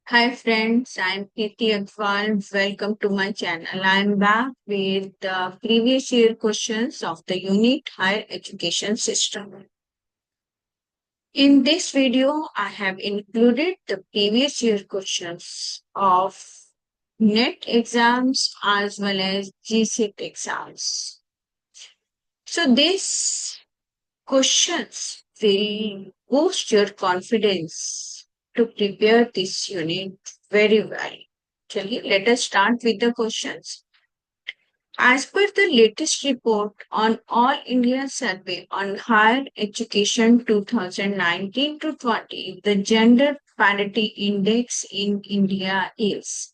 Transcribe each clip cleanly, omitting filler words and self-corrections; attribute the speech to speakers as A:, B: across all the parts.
A: Hi friends, I'm Preeti Agrawal. Welcome to my channel. I'm back with the previous year questions of the unit higher education system. In this video, I have included the previous year questions of NET exams as well as GCET exams. So these questions will boost your confidence to prepare this unit very well. Chaliye, let us start with the questions. As per the latest report on All India Survey on Higher Education 2019 to 20, the gender parity index in India is.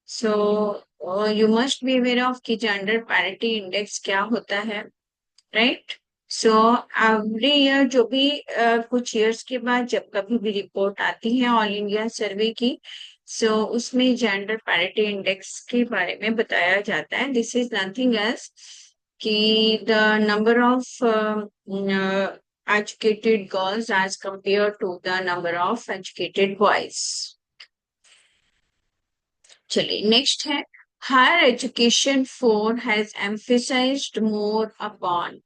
A: So, you must be aware of कि gender parity index क्या होता है, right? So every year जो भी कुछ years के बाद जब कभी भी रिपोर्ट आती है ऑल इंडिया सर्वे की, उसमें जेंडर पैरिटी इंडेक्स के बारे में बताया जाता है. दिस इज नथिंग एल्स कि the number of educated girls as compared to the number of educated boys. चलिए नेक्स्ट है higher education 4 has emphasized more upon.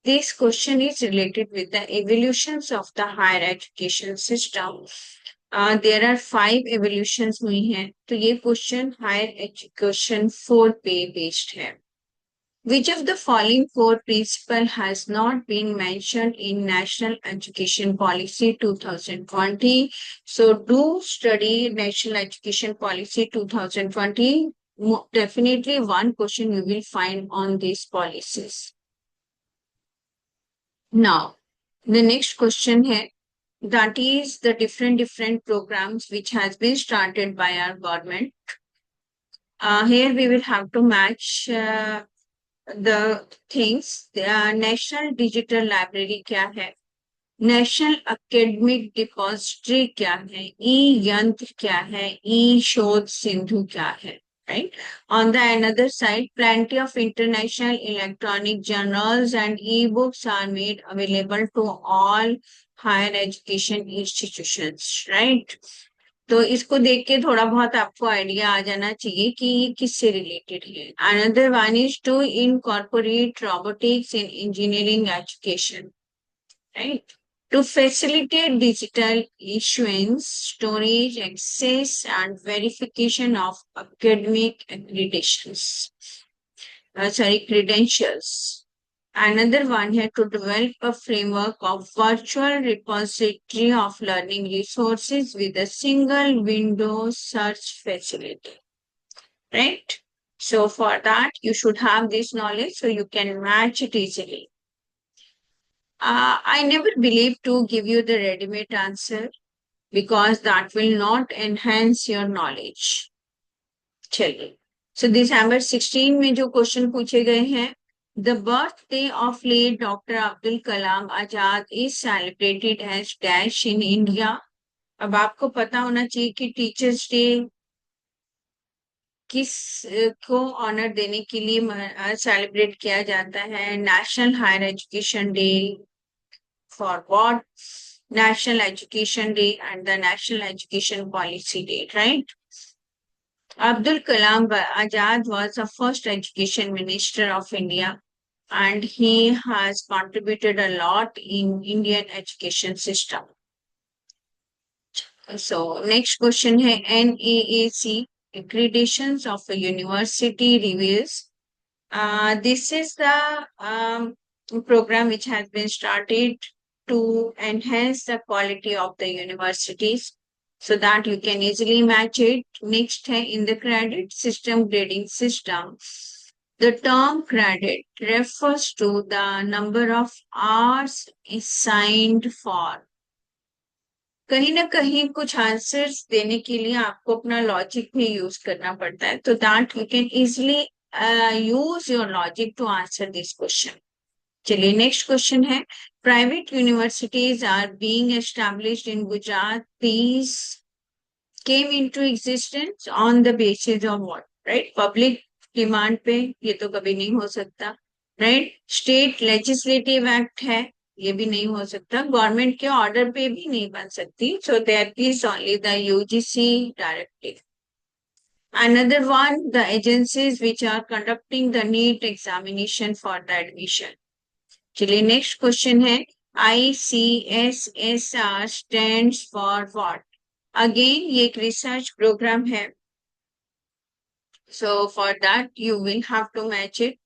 A: This question is related with the evolutions of the higher education system. There are 5 evolutions हुई हैं, तो ये question higher education 4 पे based है. Which of the following 4 principle has not been mentioned in National Education Policy 2020? So do study National Education Policy 2020. Definitely one question you will find on these policies. Now, the next question here, that is the different programs which has been started by our government. Here we will have to match the things. National digital library क्या है, national academic depository क्या है, ई यंत्र क्या है, ई शोध सिंधु क्या है, right? On the another side, plenty of international electronic journals and e-books are made available to all higher education institutions, right? तो इसको देख के थोड़ा बहुत आपको आइडिया आ जाना चाहिए कि ये किससे रिलेटेड है. Another one is to incorporate robotics in engineering education, right? To facilitate digital issuance, storage, access, and verification of academic credentials. Another one here to develop a framework of virtual repository of learning resources with a single window search facility, right? So for that, you should have this knowledge so you can match it easily. I never believe to give you the ready-made answer because that will not enhance your knowledge. चलिए, so December 16 में जो question पूछे गए हैं, the birthday of late Dr. Abdul Kalam Azad is celebrated as dash in India. अब आपको पता होना चाहिए कि टीचर्स डे किस को ऑनर देने के लिए सेलिब्रेट किया जाता है. National higher education day, for what? National Education Day and the National Education Policy Day, right? Abdul Kalam Azad was the first education minister of India and he has contributed a lot in Indian education system. So next question है NAAC accreditations of a university reviews. This is the program which has been started to enhance the quality of the universities so that you can easily match it. Next है in the credit system grading system. The term credit refers to the number of hours assigned for. कहीं ना कहीं कुछ answers देने के लिए आपको अपना लॉजिक भी यूज करना पड़ता है, तो that you can easily use your logic to answer this question. चलिए नेक्स्ट क्वेश्चन है private universities are being established in Gujarat. These came into existence on the basis of what, right? Public demand पे. ये तो कभी नहीं हो सकता, right? State legislative act है ये भी नहीं हो सकता, गवर्नमेंट के ऑर्डर पे भी नहीं बन सकती, so that is only the UGC directive. Another one, the agencies which are conducting the NEET examination for the admission. चलिए नेक्स्ट क्वेश्चन है, ICSSR stands for what? Again ये एक रिसर्च प्रोग्राम है, so for that you will have to match it.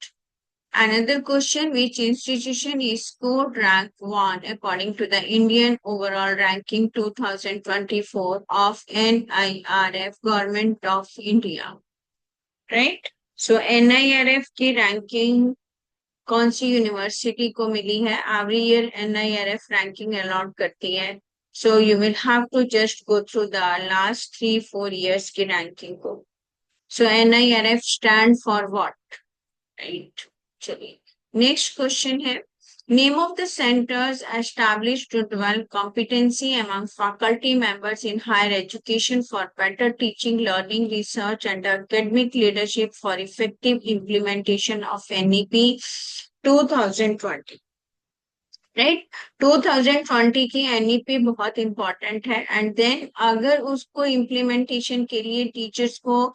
A: Another question, which institution is scored rank 1 according to the Indian overall ranking 2024 of NIRF, Government of India, right? So NIRF की ranking कौन सी university को मिली है? Every year NIRF ranking allot करती है, so you will have to just go through the last 3-4 years की ranking को. So NIRF stand for what, right? चलिए नेक्स्ट क्वेश्चन है, name of the centres established to develop competency among faculty members in higher education for better teaching, learning, research and academic leadership for effective implementation of NEP 2020. Right, 2020 की NEP बहुत important है, and then अगर उसको implementation के लिए teachers को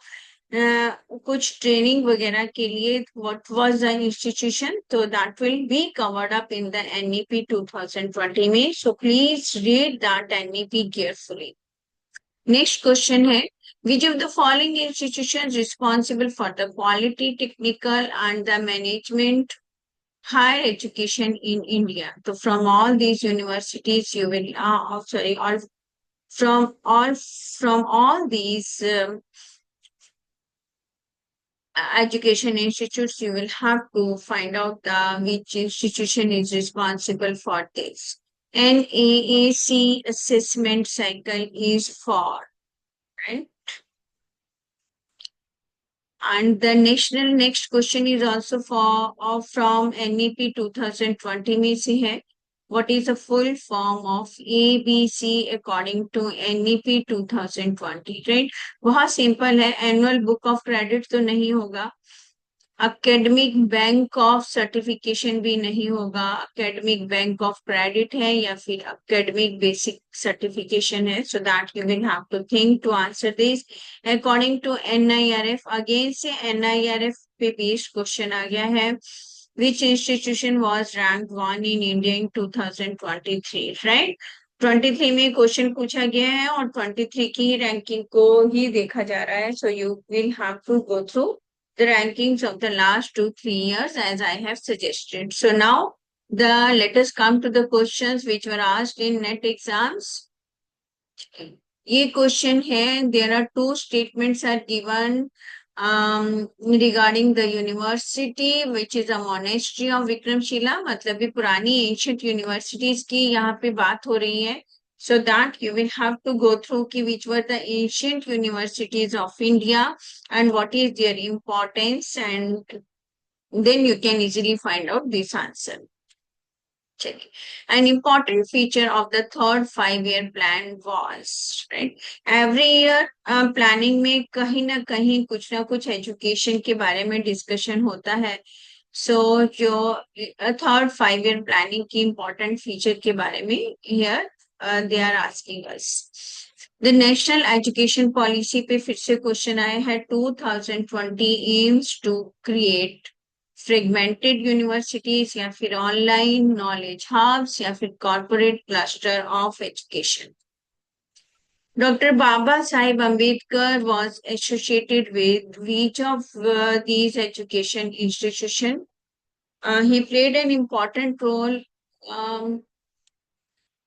A: कुछ training वगैरह के लिए व्हाट वाज द इंस्टीट्यूशन, तो that will be covered up in the NEP 2020 में, so please read that NEP carefully. Next question है, which of the following institutions responsible for the quality, technical and the management higher education in India? So from all these universities you will sorry all from all these education institutes, you will have to find out which institution is responsible for this. NAAC assessment cycle is for, right? And the next question is also for from NEP 2020 में से है, what is the full form of ABC according to NEP 2020, right? बहुत simple है, annual book of credit तो नहीं होगा, academic bank of certification भी नहीं होगा, अकेडमिक बैंक ऑफ क्रेडिट है या फिर अकेडमिक बेसिक सर्टिफिकेशन है, so that you will have to think to answer this according to NIRF. Again से NIRF पे बेस्ड क्वेश्चन आ गया है, which institution was ranked 1 in India in 2023, right? 23 में क्वेश्चन पूछा गया है और 23 की रैंकिंग को ही देखा जा रहा है, so you will have to go through the rankings of the last 2-3 years as I have suggested. So now let us come to the questions which were asked in NET exams. ये question है, there are 2 statements are given regarding the university which is a monastery of Vikramshila, मतलब ये पुरानी ancient universities की यहाँ पे बात हो रही है. So that you will have to go through ki which were the ancient universities of India and what is their importance, and then you can easily find out this answer. Check. An important feature of the third 5-year plan was, right? Every year planning में कहीं ना कहीं कुछ ना कुछ education के बारे में discussion होता है. So जो third 5-year planning की important feature के बारे में here they are asking us. The national education policy पे फिर से क्वेश्चन आया है, 2020 aims to create fragmented universities या फिर ऑनलाइन नॉलेज हब्स या फिर corporate cluster of education. Dr. Baba Sahib Ambedkar was associated with which of these education institutions? He played an important role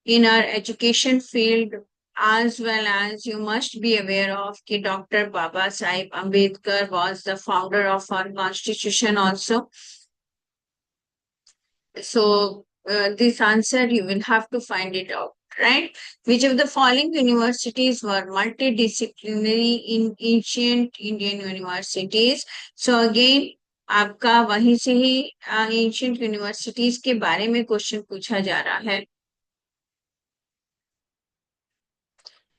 A: in our education field, as well as you must be aware of that Dr. Baba Sahib Ambedkar was the founder of our constitution also. So this answer you will have to find it out, right? Which of the following universities were multidisciplinary in ancient Indian universities? So again आपका वहीं से ही ancient universities के बारे में question पूछा जा रहा है.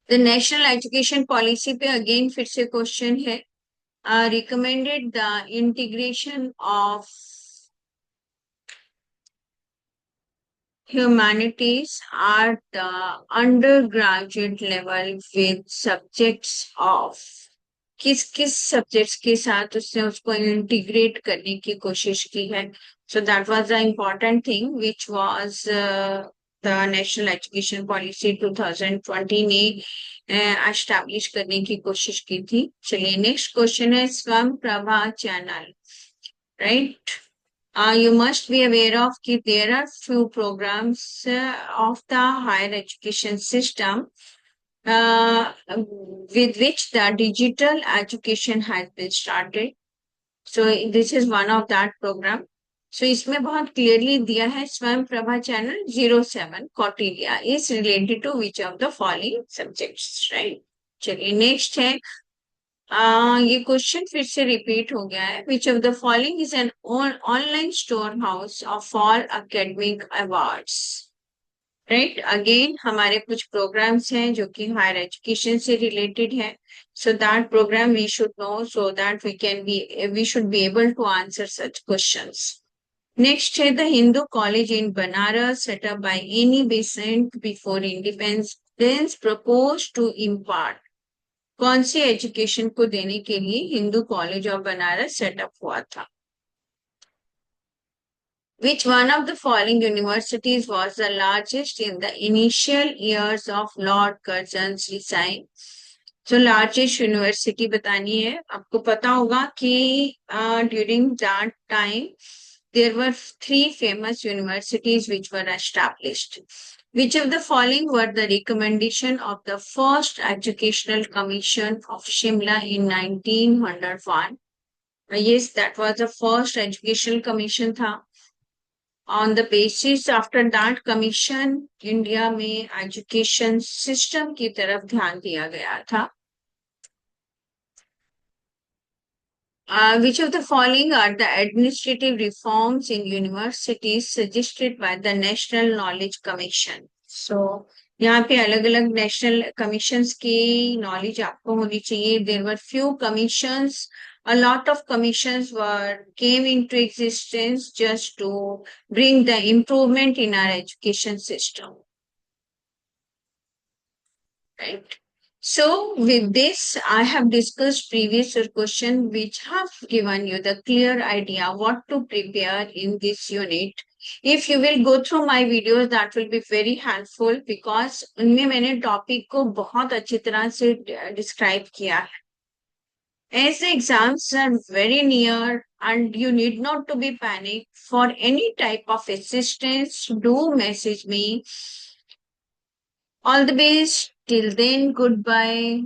A: द नेशनल एजुकेशन पॉलिसी पे अगेन फिर से क्वेश्चन है, recommended the integration of humanities at the undergraduate level with subjects of किस किस सब्जेक्ट्स के साथ उसने उसको इंटीग्रेट करने की कोशिश की है. So that was the important thing which was the national education policy 2020 ने एस्टैब्लिश करने की कोशिश की थी. चलिए नेक्स्ट क्वेश्चन है स्वयं Prabha channel, right. You must be aware of that there are few programs of the higher education system with which the digital education has been started. So this is one of that program. So इसमें बहुत clearly दिया है स्वयं Prabha channel 07 Kautilya is related to which of the following subjects, right? चलिए next है. ये question फिर से रिपीट हो गया है. Which of the following is an online store house of all academic awards, right. Again हमारे कुछ प्रोग्राम्स हैं जो कि हायर एजुकेशन से रिलेटेड है. So that program we should know so that we should be able to answer such questions. Next है the Hindu college in Banaras setup by Annie Besant before independence propose to impart. कौन सी education को देने के लिए Hindu college of Banaras setup हुआ था. Which one of the following universities was the largest in the initial years of Lord Curzon's reign? So largest university बतानी है. आपको पता होगा कि during that time there were 3 famous universities which were established. Which of the following were the recommendation of the first Educational Commission of Shimla in 1901? Yes, that was the first Educational Commission था. On the basis after that commission, India में education system की तरफ ध्यान दिया गया था. Which of the following are the administrative reforms in universities suggested by the National Knowledge Commission? So, यहाँ पे अलग अलग नेशनल कमीशंस की नॉलेज आपको होनी चाहिए. There were few commissions. A lot of commissions came into existence just to bring the improvement in our education system. Right. So with this, I have discussed previous question which have given you the clear idea what to prepare in this unit. If you will go through my videos, that will be very helpful because उनमें मैंने topic को बहुत अच्छी तरह से describe किया है. As the exams are very near and you need not to be panicked, for any type of assistance, do message me. All the best. Till then, goodbye.